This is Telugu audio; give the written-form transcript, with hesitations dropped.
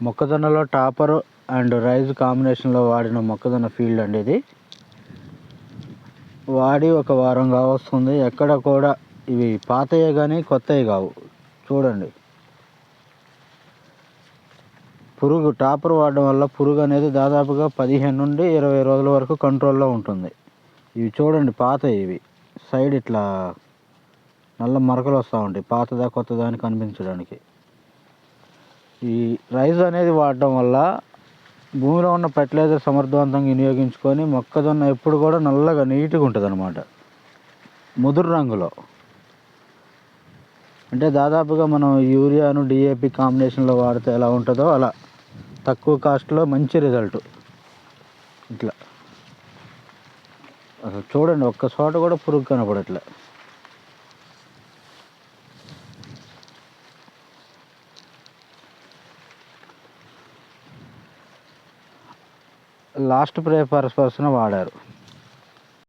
మొక్కజొన్నలో టాపర్ అండ్ రైజ్ కాంబినేషన్లో వాడిన మొక్కజొన్న ఫీల్డ్ అండి ఇది. వాడి ఒక వారం కావస్తుంది. ఎక్కడ కూడా ఇవి పాతయే కానీ కొత్తవి కావు. చూడండి, పురుగు టాపర్ వాడడం వల్ల పురుగు అనేది దాదాపుగా 15 నుండి 20 రోజుల వరకు కంట్రోల్లో ఉంటుంది. ఇవి చూడండి, పాతవి. ఇవి సైడ్ ఇట్లా నల్ల మరకలు వస్తూ ఉంటాయి, పాతదా కొత్తదా అని కనిపించడానికి. ఈ రైస్ అనేది వాడడం వల్ల భూమిలో ఉన్న ఫెర్టిలైజర్ సమర్థవంతంగా వినియోగించుకొని మొక్కజొన్న ఎప్పుడు కూడా నల్లగా నీట్గా ఉంటుంది అన్నమాట, ముదురు రంగులో. అంటే దాదాపుగా మనం యూరియాను డిఏపి కాంబినేషన్లో వాడితే ఎలా ఉంటుందో అలా తక్కువ కాస్ట్లో మంచి రిజల్ట్. ఇట్లా అసలు చూడండి, ఒక్క చోట కూడా పురుగు కనపడట్లే. లాస్ట్ ప్రే పర్పస్న వాడారు.